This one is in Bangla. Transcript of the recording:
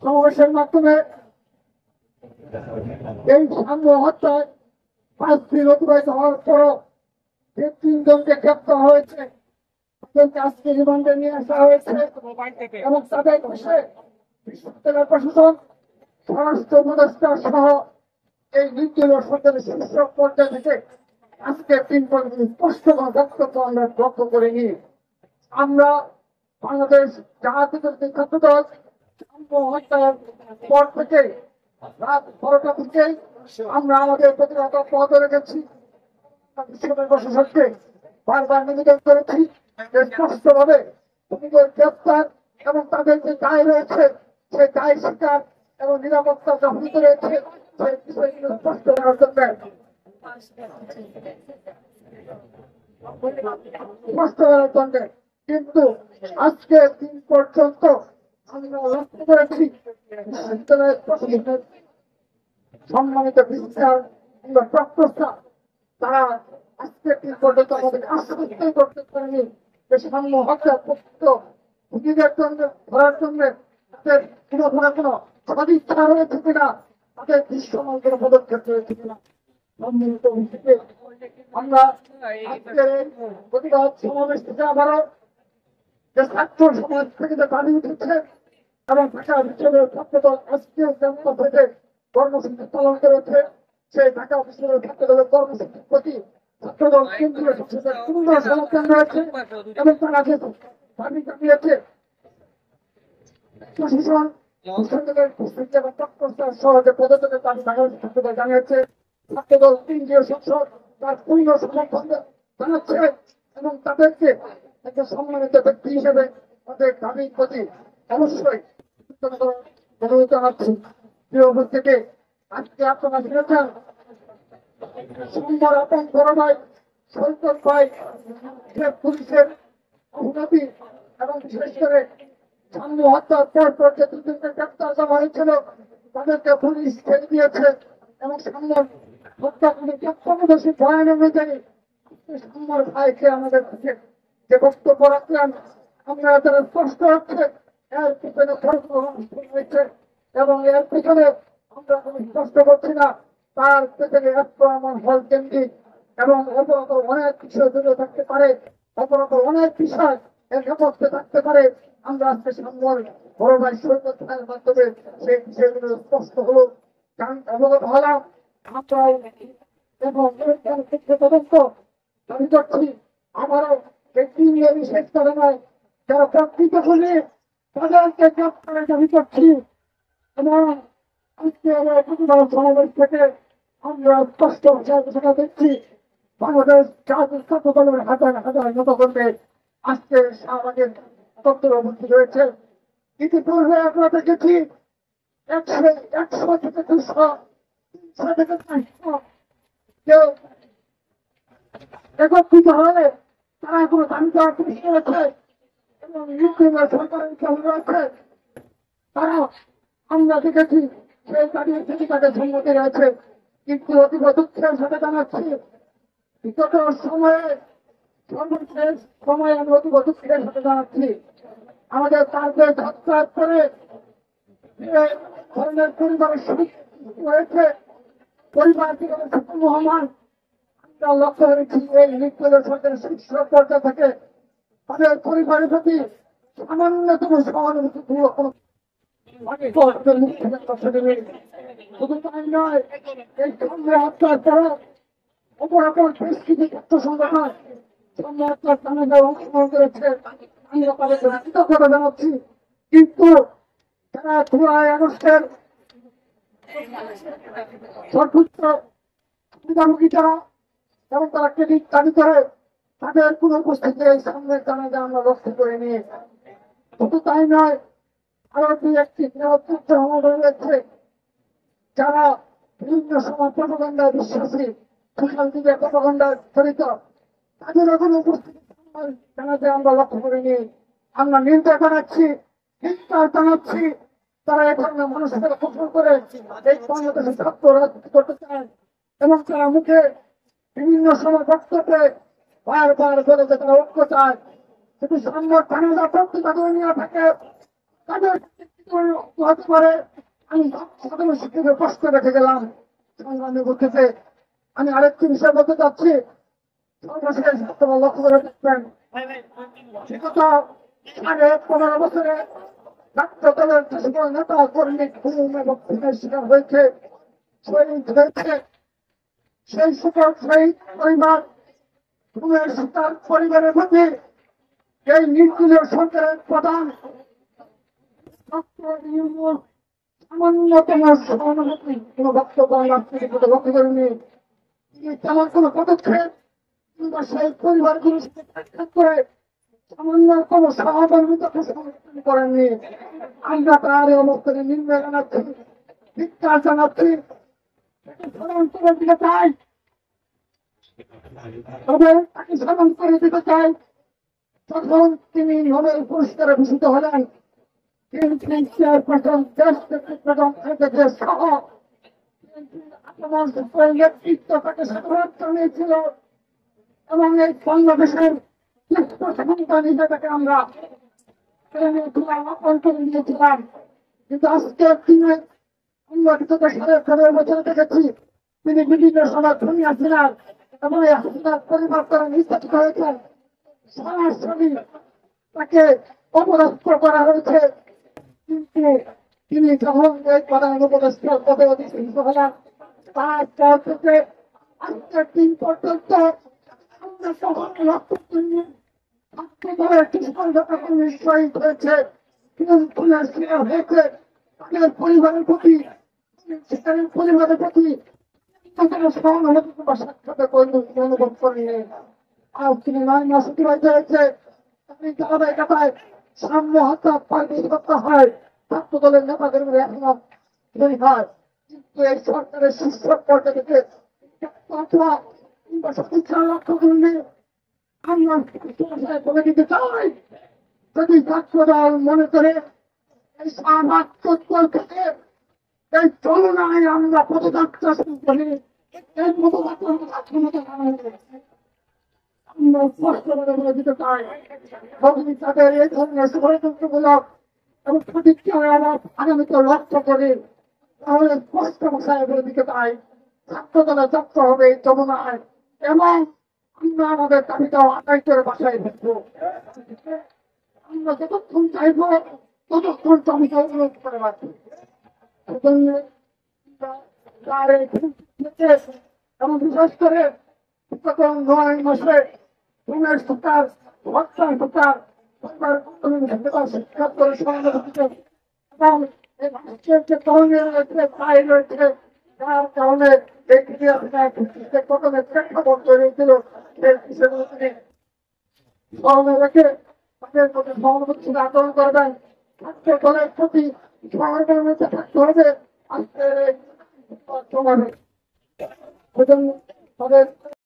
সমাবেশের মাধ্যমে এই সাম্য হত্যায় 5 দিন অতিবাহিত হওয়ার পরও যে 3 জনকে গ্রেপ্তার হয়েছে তাদেরকে আজকে রিমান্ডে নিয়ে আসা হয়েছে এবং তাদের পাশে বিশ্ববিদ্যালয় প্রশাসন, স্বরাষ্ট্র উপদেষ্টা সহ এই নির্দলীয় সরকারের শীর্ষ পর্যায় থেকে আজকে 3 পর্যন্ত স্পষ্ট বক্তব্য আমরা লক্ষ্য করিনি। আমরা বাংলাদেশ জাতীয়তাবাদী ছাত্র দল সাম্য হত্যার পর থেকে রাত 12টা থেকে আমরা আমাদের প্রতিরোধ অব্যাহত রেখেছি। বিশ্ববিদ্যালয় প্রশাসনকে বারবার নিবেদন করেছি যে স্পষ্টভাবে খুনিদের গ্রেপ্তার এবং তাদের যে দায় রয়েছে সেই দায় স্বীকার এবং নিরাপত্তা জড়িত রয়েছে সেই বিষয়গুলো স্পষ্ট করার জন্য কিন্তু আজকে দিন পর্যন্ত আমরা লক্ষ্য করেছি বিশ্ববিদ্যালয়ের প্রশাসনের সম্মানিত বিচার কিংবা প্রক্টররা তারা আজকে দিন পর্যন্ত আমাদের আশ্বস্ত করতে পারেনি যে সাম্য হত্যা প্রকৃত খুনিদের জন্য ধরার জন্য তাদের কোনো সদিচ্ছা রয়েছে কিনা, তাদের দৃশ্যমান কোনো পদক্ষেপ রয়েছে কিনা। সম্মিলিত ভিত্তিতে আমরা আজকের প্রতিবাদ সমাবেশ থেকে আবারও যে ছাত্র সমাজ থেকে যে দাবি উঠেছে এবং ঢাকা বিশ্ববিদ্যালয়ের ছাত্রদল আজকে থেকে কর্মসূচি পালন করেছে, সেই ঢাকা বিশ্ববিদ্যালয়ের ছাত্রদলের কর্মসূচির প্রতি ছাত্রদল কেন্দ্রীয় সংসদের পূর্ণ সমর্থন রয়েছে এবং তারা যে দাবি জানিয়েছে প্রশাসন সহজে পদত্যাগের দাবি ছাত্রদল জানিয়েছে। ছাত্রদল কেন্দ্রীয় সংসদ তার পূর্ণ সমর্থন জানাচ্ছে এবং তাদেরকে একটা সম্মানিত ব্যক্তি হিসেবে তাদের দাবির প্রতি অবশ্যই অনুরোধ জানাচ্ছি। প্রিয় থেকে আজকে আপনারা শুনেছেন সোমবার আপন বড় ভাই সৈকত ভাই যে পুলিশের অবনতি এবং বিশেষ করে সাম্য হত্যার পর যে দুজনকে গ্রেপ্তার করা হয়েছিল তাদেরকে পুলিশ ছেড়ে দিয়েছে এবং সাম্য হত্যাকারী প্রত্যাদেশী বয়ান অনুযায়ী সাম্যর ভাইকে আমাদের কাছে যে বক্তব্য রাখলেন আমরা তারা স্পষ্ট হচ্ছে এর পিছনে হয়েছে এবং এর পিছনে আমরা কোনো স্পষ্ট করছি না, তার পেছনে আমার হল কেন্দ্রিক এবং অপরাধ অনেক বিষয় জড়িয়ে থাকতে পারে, অপরাধ অনেক বিষয় এর নেপথ্যে থাকতে পারে। আমরা আজকে সামনের বড় ভাই সৈকত ভাইয়ের মাধ্যমে সেই বিষয়গুলো স্পষ্ট হলো অবগত হলাম। আমরা এবং তদন্ত দাবি করছি আবারও একটি নিয়ে বিশেষ করে নয় যারা প্রকৃত হলে তাদেরকে গ্রেপ্তারের দাবি করছি এবং আজকে প্রতিবাদ সমাবেশ থেকে আমরা স্পষ্ট ভাষায় ঘোষণা দিচ্ছি বাংলাদেশ জাতীয় ছাত্র দলের হাজার হাজার নেতাকর্মী আজকে আমাদের দপ্তরে উপস্থিত রয়েছে। ইতিপূর্বে আমরা দেখেছি 100 থেকে 200, 300 থেকে 400 কেউ একত্রিত হলে তারা কোনো দাবি দেওয়ার চেষ্টা করেছে এবং ইউক্রেনের সরকারের চালু রয়েছে তারা আমরা দেখেছি সেই দাঁড়িয়ে থেকে তাদের সম্মতি রয়েছে। কিন্তু অতীব দুঃখের সাথে জানাচ্ছি বিগত সময়ে সর্বশেষ সময়ে আমি অতীব দুঃখের সাথে জানাচ্ছি আমাদের তাদের হত্যার পরে ধরনের পরিবারের সদস্য রয়েছে পরিবার থেকে মহামান আমরা লক্ষ্য করেছি এই নির্দলীয় সরকারের শীর্ষ পর্যায় থেকে তাদের পরিবারের প্রতি সামান্যতম সহানুভূতি শুধু তাই নয় এই সাম্য হত্যার পর অপরাপর বেশ কিছু ছাত্র সংগঠন সাম্য হত্যার জানাজা অংশগ্রহণ করেছে, আমরা তাদেরকে কৃতজ্ঞতা জানাচ্ছি। কিন্তু তারা 2 আগস্টের সর্বোচ্চ সুবিধাভোগী যারা এবং তারা ক্রেডিট দাবি করে তাদের কোন উপস্থিতি এই সামনের জানাজা আমরা লক্ষ্য করে নিয়ে শুধু তাই নয় আরো 2-1টি নেতৃত্ব আমাদের রয়েছে যারা বিভিন্ন সময় প্রপাগান্ডায় বিশ্বাসী, সোশ্যাল মিডিয়া প্রপাগান্ডায় জড়িত, তাদের এখন উপস্থিতি জানাতে আমরা লক্ষ্য করিনি। আমরা নিন্দা জানাচ্ছি, চিন্তা জানাচ্ছি তারা এখন মানুষের কঠোর করে এই বাংলাদেশের ছাত্র রাজনীতি করতে চায় এবং তারা মুখে বিভিন্ন সময় বক্তব্যে বারবার বলে যে তারা ঐক্য চায়। যদি সাম্য জানাজা প্রত্যেক নিয়ে থাকে তাদের হতে পারে। আমি সাধারণ শিক্ষকের প্রশ্ন রেখে গেলাম সংগ্রামী বলতেছে। আমি আরেকটি বিষয় বলতে চাচ্ছি, সর্বশেষ আপনারা লক্ষ্য করে দেখবেন বিগত 15.5 বছরে ছাত্র দলের যে সকল নেতা কর্মী খুন এবং খুনের শিকার হয়েছে, শহীদ হয়েছে, সেই সকল শহীদ পরিবার খুনের শিকার পরিবারের প্রতি এই নির্দলীয় সরকারের প্রধান ছাত্র ইউনিয়ন সামান্যতম সহানুভূতি কোন বক্তব্য রাজনীতিতে লক্ষ্য করেনি। তিনি তেমন কোন পদক্ষেপ কিংবা সেই পরিবারগুলোর সাথে সাক্ষাৎ করে সামান্যতম সহমর্মিতা সমর্থন করেননি। আমরা তার এই অবস্থানে নিন্দা জানাচ্ছি, ধিক্কার জানাচ্ছি, স্মরণ করে দিতে চাই। তবে তাকে স্মরণ করে দিতে চাই, তখন তিনি নোবেল পুরস্কারে ভূষিত হলেন। চেয়ারপারসন দেশ প্রথম থেকে সহ নেতৃত্ব তাকে সাধারণ জানিয়েছিল এবং এই বাংলাদেশের শ্রেষ্ঠ সন্তান হিসেবে আমরা অন্তরে নিয়েছিলাম। কিন্তু আজকের দিনে আমরা কিন্তু 15.5 বছর দেখেছি তিনি বিভিন্ন সময় খুনি হাসিনার এবং এই হাসিনার পরিবার করে নির্যাতিত হয়েছেন। সরাসরি তাকে অপরাস্ত করা হয়েছে। কিন্তু তিনি যখন এই প্রধান উপদেষ্টার পদে অধিষ্ঠিত হলেন, তারপর থেকে আজকের দিন পর্যন্ত আমরা তখন লক্ষ্য করিনি শহীদ হয়েছে, খুনের শিকার হয়েছে, তাদের পরিবারের প্রতি পরিবারের প্রতি সহানুভূতি বা সাক্ষাতে অনুভব করেনি। আজ তিনি 9 মাস অতিবাহিত হয়েছে। আপনি ধারাবাহিকতায় সাম্য হত্যা পাল্টে করতে হয়, ছাত্র দলের নেতাদের এখনো তৈরি হয়। কিন্তু এই সরকারের শীর্ষ পর্যায়ে থেকে কিংবা সদিচ্ছা লক্ষ্য করলে আমরা বলে দিতে চাই, যদি ছাত্র দল মনে করে এই সামাজিক থেকে এই চলনায় আমরা পদযাত্রা শুরু করি, এই পদযাত্রা আমরা স্পষ্ট করে বলে দিতে চাই, যদি তাদের এই ধরনের ষড়যন্ত্রমূলক এবং প্রতিক্রিয়া আমরা আগামীতে লক্ষ্য করি, তাহলে স্পষ্ট ভাষায় বলে দিতে চাই ছাত্র দলের যাত্রা হবে এই চলনায় এবং আমরা আমাদের দাবিটাও আদায় করে বাসায় ফেলবো। আমরা যতক্ষণ চাইবো ততক্ষণ দাবিটা অনুরোধ করে রাখবো। এবং বিশেষ করে 9 মাসে খুনের শিকার, হত্যার শিকার শিক্ষা করে সহানুভূতিতে এবং এই রাষ্ট্রের যে তহবিল রয়েছে দায় রয়েছে, যার কারণে এই প্রথমে প্রেক্ষাপট তৈরি ছিল সেই বিষয়গুলো তিনি স্মরণে রেখে তাদের প্রতি সহানুভূতিশীল আচরণ করবেন। ছাত্র দলের প্রতি সহমর্মিতা থাকতে হবে। আজকের এই সমাবেশ তাদের